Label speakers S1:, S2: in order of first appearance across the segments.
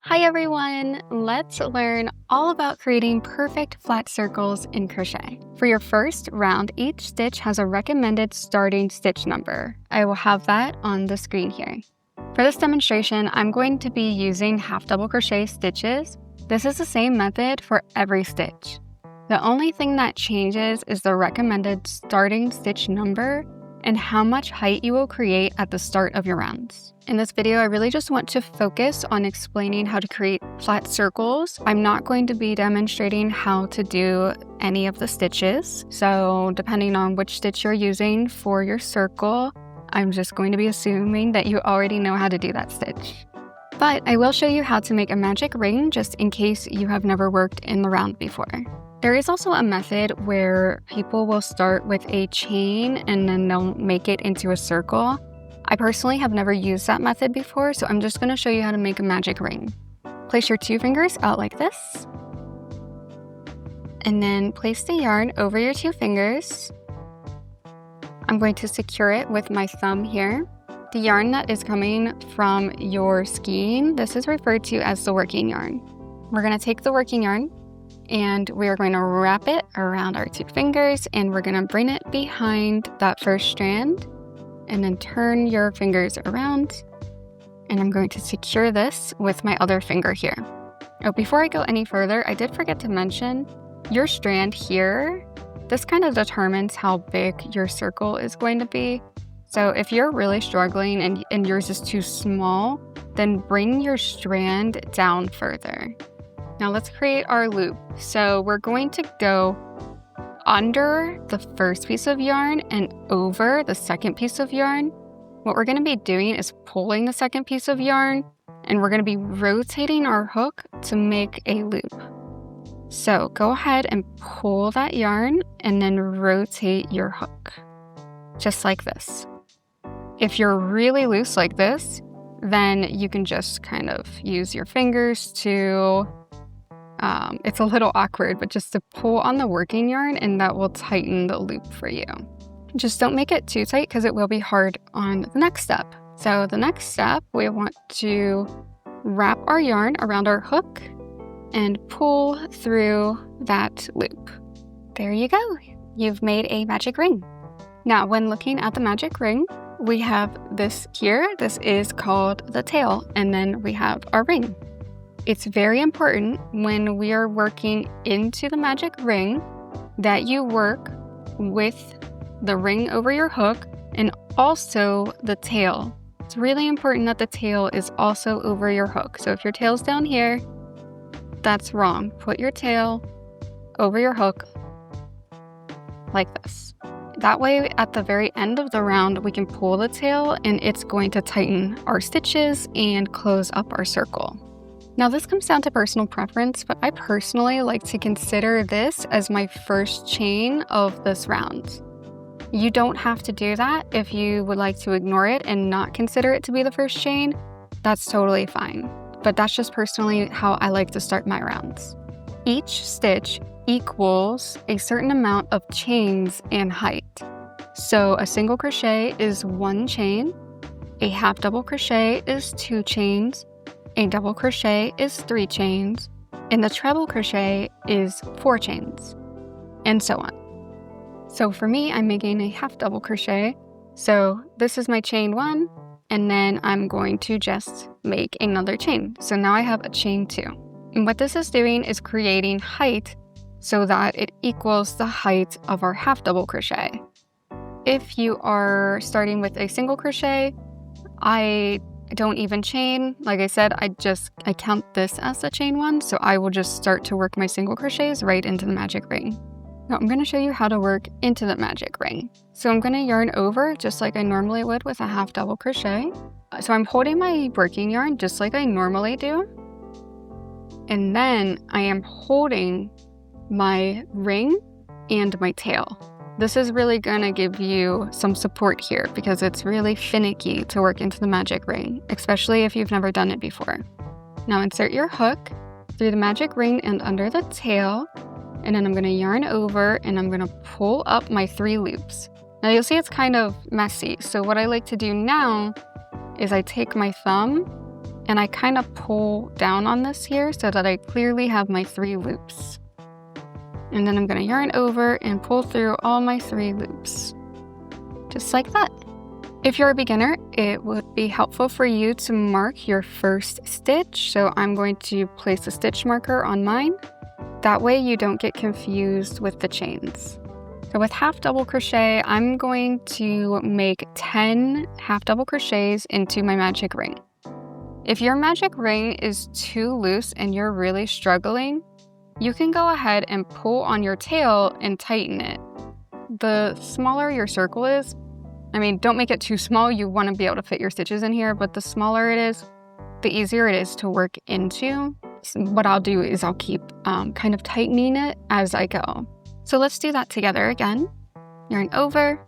S1: Hi everyone! Let's learn all about creating perfect flat circles in crochet. For your first round, each stitch has a recommended starting stitch number. I will have that on the screen here. For this demonstration, I'm going to be using half double crochet stitches. This is the same method for every stitch. The only thing that changes is the recommended starting stitch number and how much height you will create at the start of your rounds. In this video, I really just want to focus on explaining how to create flat circles. I'm not going to be demonstrating how to do any of the stitches. So depending on which stitch you're using for your circle, I'm just going to be assuming that you already know how to do that stitch. But I will show you how to make a magic ring just in case you have never worked in the round before. There is also a method where people will start with a chain and then they'll make it into a circle. I personally have never used that method before, so I'm just going to show you how to make a magic ring. Place your 2 fingers out like this. And then place the yarn over your 2 fingers. I'm going to secure it with my thumb here. The yarn that is coming from your skein, this is referred to as the working yarn. We're going to take the working yarn and we are going to wrap it around our 2 fingers and we're going to bring it behind that first strand and then turn your fingers around, and I'm going to secure this with my other finger here. Oh, before I go any further, I did forget to mention your strand here. This kind of determines how big your circle is going to be. So if you're really struggling and yours is too small, then bring your strand down further. Now let's create our loop. So we're going to go under the first piece of yarn and over the second piece of yarn. What we're going to be doing is pulling the second piece of yarn and we're going to be rotating our hook to make a loop. So go ahead and pull that yarn and then rotate your hook, just like this. If you're really loose like this, then you can just kind of use your fingers to it's a little awkward, but just to pull on the working yarn and that will tighten the loop for you. Just don't make it too tight because it will be hard on the next step. So the next step, we want to wrap our yarn around our hook and pull through that loop. There you go. You've made a magic ring. Now, when looking at the magic ring, we have this here. This is called the tail, and then we have our ring. It's very important when we are working into the magic ring that you work with the ring over your hook and also the tail. It's really important that the tail is also over your hook. So if your tail's down here, that's wrong. Put your tail over your hook like this. That way, at the very end of the round, we can pull the tail and it's going to tighten our stitches and close up our circle. Now this comes down to personal preference, but I personally like to consider this as my first chain of this round. You don't have to do that. If you would like to ignore it and not consider it to be the first chain, that's totally fine. But that's just personally how I like to start my rounds. Each stitch equals a certain amount of chains and height. So a single crochet is 1 chain, a half double crochet is 2 chains, a double crochet is 3 chains, and the treble crochet is 4 chains, and so on. So for me, I'm making a half double crochet. So this is my chain 1, and then I'm going to just make another chain. So now I have a chain 2. And what this is doing is creating height so that it equals the height of our half double crochet. If you are starting with a single crochet, I don't even chain. Like I said, I count this as the chain 1, so I will just start to work my single crochets right into the magic ring. Now I'm going to show you how to work into the magic ring. So I'm going to yarn over just like I normally would with a half double crochet. So I'm holding my working yarn just like I normally do. And then I am holding my ring and my tail. This is really going to give you some support here because it's really finicky to work into the magic ring, especially if you've never done it before. Now insert your hook through the magic ring and under the tail, and then I'm going to yarn over and I'm going to pull up my 3 loops. Now you'll see it's kind of messy, so what I like to do now is I take my thumb and I kind of pull down on this here so that I clearly have my 3 loops. And then I'm going to yarn over and pull through all my 3 loops, just like that. If you're a beginner, it would be helpful for you to mark your first stitch. So I'm going to place a stitch marker on mine. That way you don't get confused with the chains. So with half double crochet, I'm going to make 10 half double crochets into my magic ring. If your magic ring is too loose and you're really struggling, you can go ahead and pull on your tail and tighten it. The smaller your circle is, don't make it too small. You want to be able to fit your stitches in here, but the smaller it is, the easier it is to work into. So what I'll do is I'll keep kind of tightening it as I go. So let's do that together again. Yarn over,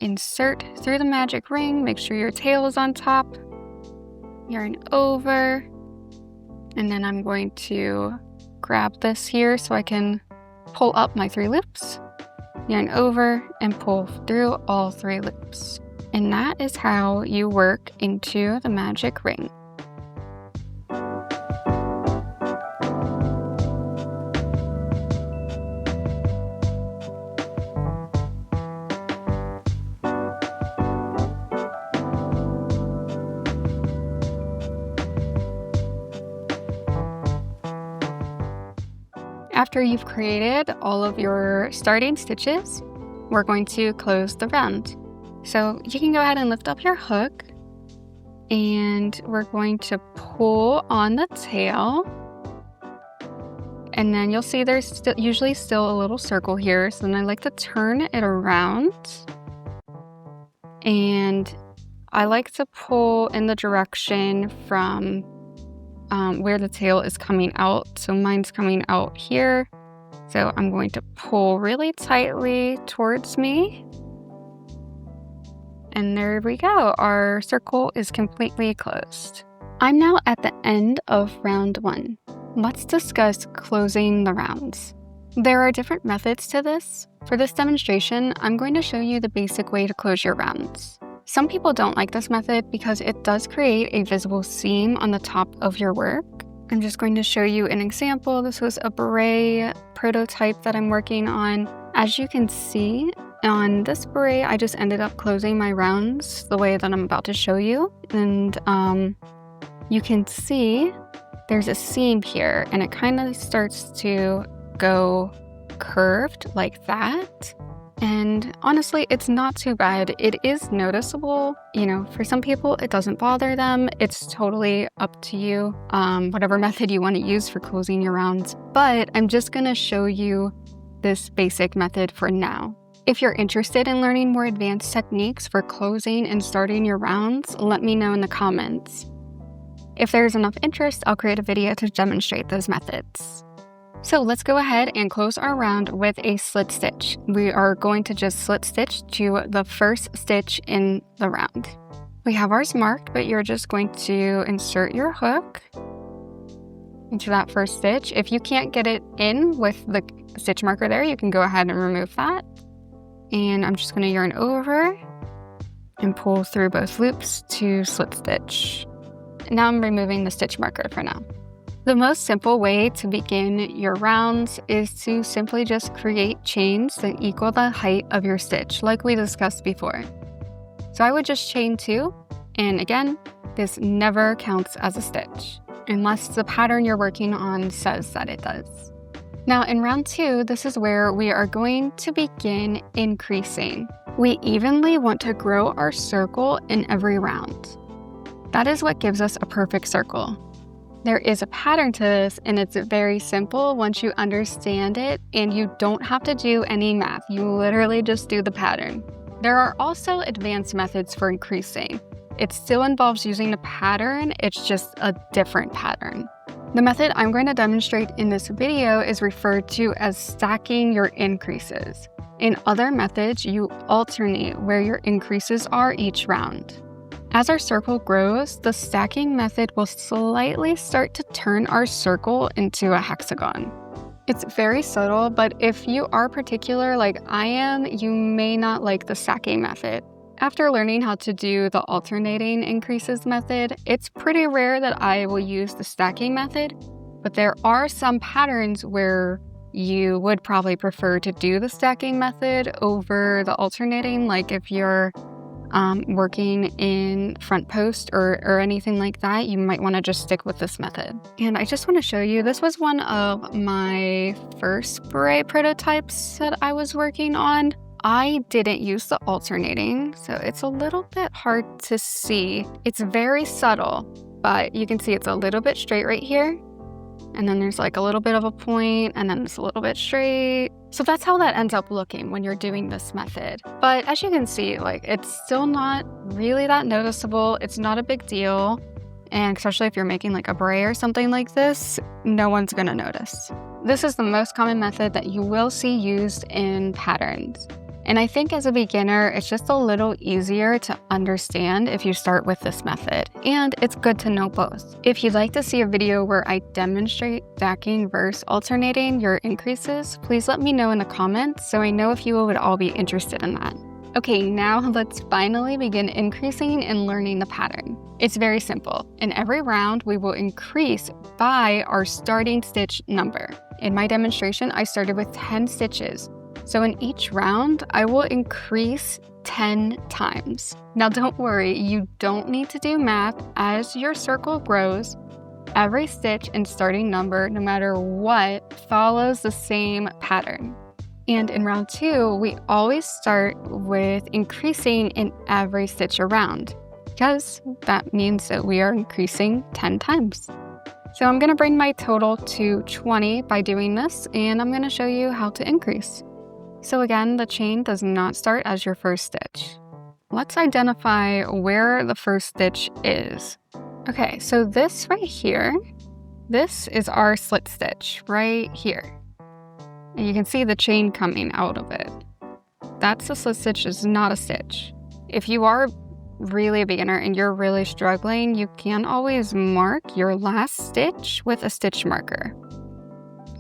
S1: insert through the magic ring, make sure your tail is on top. Yarn over, and then I'm going to grab this here so I can pull up my 3 loops. Yarn over and pull through all 3 loops. And that is how you work into the magic ring. After you've created all of your starting stitches, we're going to close the round. So you can go ahead and lift up your hook, and we're going to pull on the tail. And then you'll see there's usually still a little circle here. So then I like to turn it around. And I like to pull in the direction from where the tail is coming out. So mine's coming out here. So I'm going to pull really tightly towards me. And there we go. Our circle is completely closed. I'm now at the end of round 1. Let's discuss closing the rounds. There are different methods to this. For this demonstration, I'm going to show you the basic way to close your rounds. Some people don't like this method because it does create a visible seam on the top of your work. I'm just going to show you an example. This was a beret prototype that I'm working on. As you can see, on this beret, I just ended up closing my rounds the way that I'm about to show you. And you can see there's a seam here, and it kind of starts to go curved like that. And honestly, it's not too bad. It is noticeable. For some people, it doesn't bother them. It's totally up to you, whatever method you want to use for closing your rounds. But I'm just going to show you this basic method for now. If you're interested in learning more advanced techniques for closing and starting your rounds, let me know in the comments. If there's enough interest, I'll create a video to demonstrate those methods. So let's go ahead and close our round with a slit stitch. We are going to just slit stitch to the first stitch in the round. We have ours marked, but you're just going to insert your hook into that first stitch. If you can't get it in with the stitch marker there, you can go ahead and remove that. And I'm just going to yarn over and pull through both loops to slip stitch. Now I'm removing the stitch marker for now. The most simple way to begin your rounds is to simply just create chains that equal the height of your stitch, like we discussed before. So I would just chain 2, and again, this never counts as a stitch, unless the pattern you're working on says that it does. Now in round 2, this is where we are going to begin increasing. We evenly want to grow our circle in every round. That is what gives us a perfect circle. There is a pattern to this, and it's very simple once you understand it, and you don't have to do any math. You literally just do the pattern. There are also advanced methods for increasing. It still involves using a pattern, it's just a different pattern. The method I'm going to demonstrate in this video is referred to as stacking your increases. In other methods, you alternate where your increases are each round. As our circle grows, the stacking method will slightly start to turn our circle into a hexagon. It's very subtle, but if you are particular like I am, you may not like the stacking method. After learning how to do the alternating increases method, it's pretty rare that I will use the stacking method, but there are some patterns where you would probably prefer to do the stacking method over the alternating, like if you're working in front post or anything like that, you might want to just stick with this method. And I just want to show you, this was one of my first beret prototypes that I was working on. I didn't use the alternating, so it's a little bit hard to see. It's very subtle, but you can see it's a little bit straight right here. And then there's like a little bit of a point, and then it's a little bit straight. So that's how that ends up looking when you're doing this method. But as you can see, like, it's still not really that noticeable. It's not a big deal. And especially if you're making like a beret or something like this, no one's gonna notice. This is the most common method that you will see used in patterns. And I think as a beginner, it's just a little easier to understand if you start with this method, and it's good to know both. If you'd like to see a video where I demonstrate stacking versus alternating your increases, please let me know in the comments so I know if you would all be interested in that. Okay, now let's finally begin increasing and learning the pattern. It's very simple. In every round, we will increase by our starting stitch number. In my demonstration, I started with 10 stitches. So in each round, I will increase 10 times. Now don't worry, you don't need to do math. As your circle grows, every stitch and starting number, no matter what, follows the same pattern. And in round 2, we always start with increasing in every stitch around, because that means that we are increasing 10 times. So I'm gonna bring my total to 20 by doing this, and I'm gonna show you how to increase. So again, the chain does not start as your first stitch. Let's identify where the first stitch is. Okay, so this right here, this is our slit stitch right here. And you can see the chain coming out of it. That's a slit stitch, is not a stitch. If you are really a beginner and you're really struggling, you can always mark your last stitch with a stitch marker.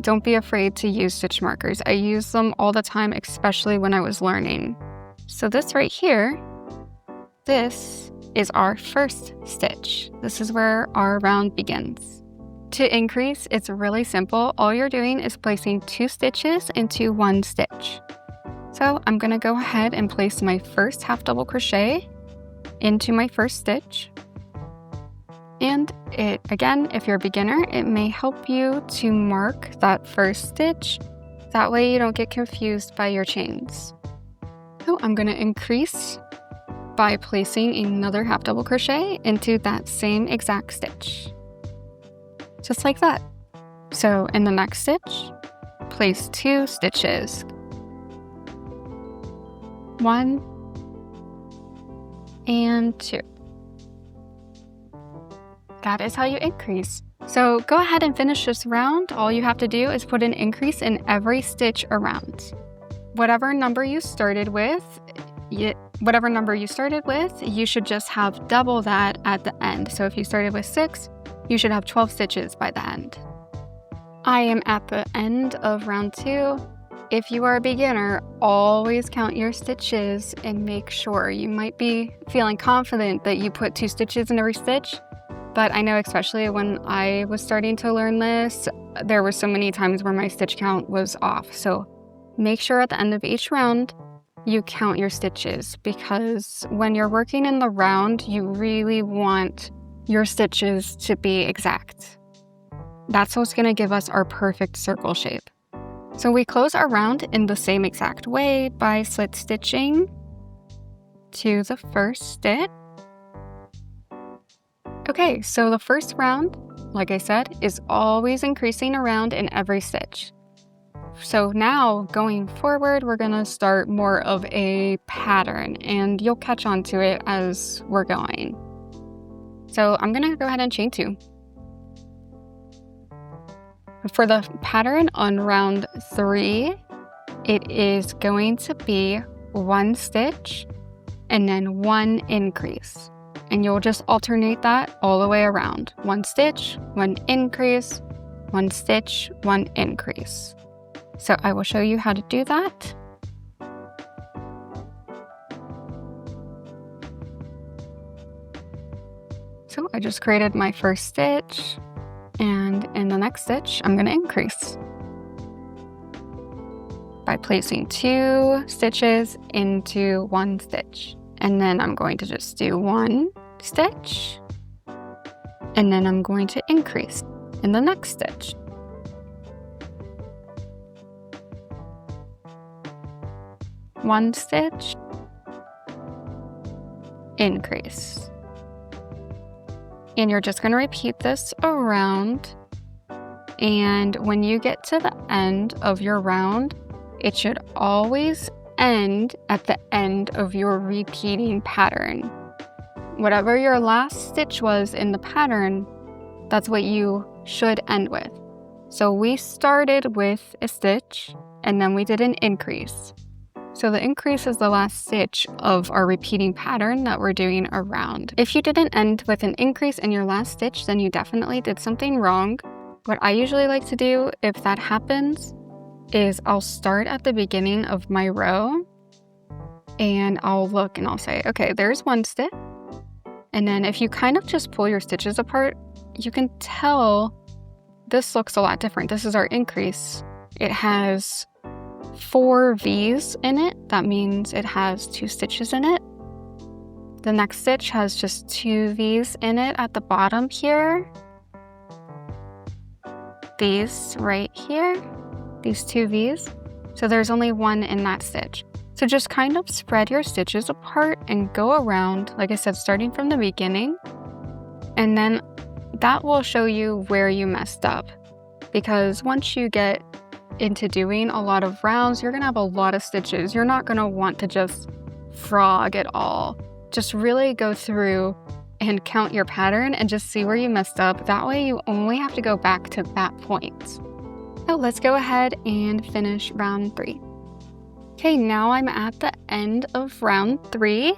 S1: Don't be afraid to use stitch markers. I use them all the time, especially when I was learning. So this right here, this is our first stitch. This is where our round begins. To increase, it's really simple. All you're doing is placing 2 stitches into 1 stitch. So I'm gonna go ahead and place my first half double crochet into my first stitch. And it, again, if you're a beginner, it may help you to mark that first stitch. That way you don't get confused by your chains. So I'm gonna increase by placing another half double crochet into that same exact stitch. Just like that. So in the next stitch, place 2 stitches. 1 and 2. That is how you increase. So go ahead and finish this round. All you have to do is put an increase in every stitch around. Whatever number you started with, you should just have double that at the end. So if you started with 6, you should have 12 stitches by the end. I am at the end of round 2. If you are a beginner, always count your stitches and make sure. You might be feeling confident that you put 2 stitches in every stitch, but I know especially when I was starting to learn this, there were so many times where my stitch count was off. So make sure at the end of each round, you count your stitches, because when you're working in the round, you really want your stitches to be exact. That's what's gonna give us our perfect circle shape. So we close our round in the same exact way by slit stitching to the first stitch. Okay, so the first round, like I said, is always increasing around in every stitch. So now going forward, we're gonna start more of a pattern, and you'll catch on to it as we're going. So I'm gonna go ahead and chain 2. For the pattern on round 3, it is going to be 1 stitch and then 1 increase. And you'll just alternate that all the way around. 1 stitch, 1 increase, 1 stitch, 1 increase. So I will show you how to do that. So I just created my first stitch, and in the next stitch, I'm going to increase by placing 2 stitches into 1 stitch. And then I'm going to just do 1 stitch, and then I'm going to increase in the next stitch. One stitch, increase. And you're just going to repeat this around. And when you get to the end of your round, it should always end at the end of your repeating pattern. Whatever your last stitch was in the pattern, that's what you should end with. So we started with a stitch and then we did an increase. So the increase is the last stitch of our repeating pattern that we're doing around. If you didn't end with an increase in your last stitch, then you definitely did something wrong. What I usually like to do if that happens is I'll start at the beginning of my row and I'll look and I'll say, okay, there's 1 stitch. And then if you kind of just pull your stitches apart, you can tell this looks a lot different. This is our increase. It has 4 V's in it. That means it has 2 stitches in it. The next stitch has just 2 V's in it at the bottom here. These right here, these 2 V's. So there's only 1 in that stitch. So just kind of spread your stitches apart and go around, like I said, starting from the beginning. And then that will show you where you messed up. Because once you get into doing a lot of rounds, you're gonna have a lot of stitches. You're not gonna want to just frog it all. Just really go through and count your pattern and just see where you messed up. That way you only have to go back to that point. So let's go ahead and finish round 3. Okay, now I'm at the end of round 3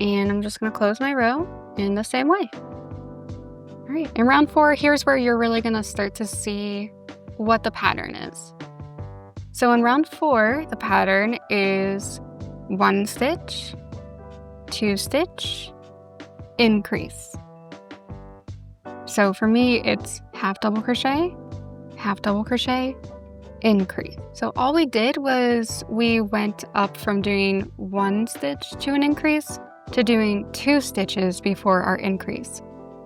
S1: and I'm just gonna close my row in the same way. All right, in round 4, here's where you're really gonna start to see what the pattern is. So in round 4, the pattern is 1 stitch, 2 stitch, increase. So for me, it's half double crochet, increase. So all we did was we went up from doing 1 stitch to an increase to doing 2 stitches before our increase.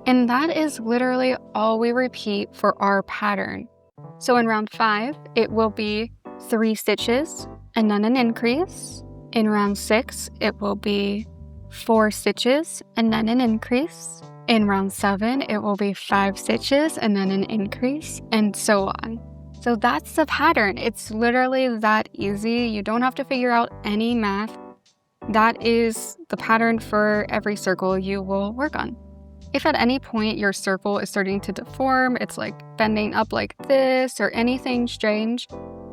S1: And that is literally all we repeat for our pattern. So in round 5, it will be 3 stitches and then an increase. In round 6, it will be 4 stitches and then an increase. In round 7, it will be 5 stitches and then an increase, and so on. So that's the pattern. It's literally that easy. You don't have to figure out any math. That is the pattern for every circle you will work on. If at any point your circle is starting to deform, it's like bending up like this or anything strange,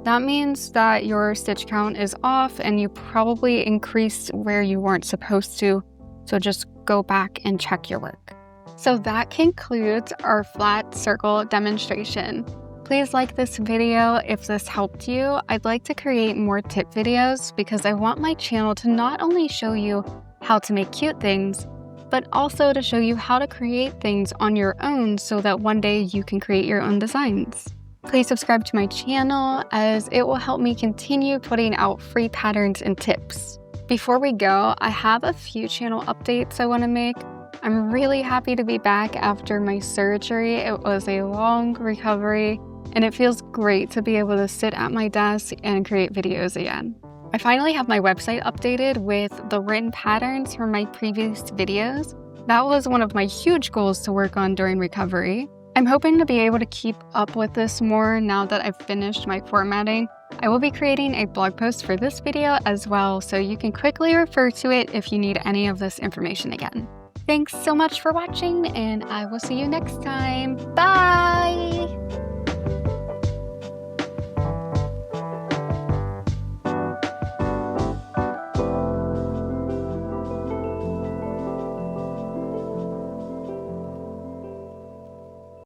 S1: that means that your stitch count is off and you probably increased where you weren't supposed to. So just go back and check your work. So that concludes our flat circle demonstration. Please like this video if this helped you. I'd like to create more tip videos because I want my channel to not only show you how to make cute things, but also to show you how to create things on your own so that one day you can create your own designs. Please subscribe to my channel as it will help me continue putting out free patterns and tips. Before we go, I have a few channel updates I want to make. I'm really happy to be back after my surgery. It was a long recovery and it feels great to be able to sit at my desk and create videos again. I finally have my website updated with the written patterns from my previous videos. That was one of my huge goals to work on during recovery. I'm hoping to be able to keep up with this more now that I've finished my formatting. I will be creating a blog post for this video as well, so you can quickly refer to it if you need any of this information again. Thanks so much for watching, and I will see you next time. Bye!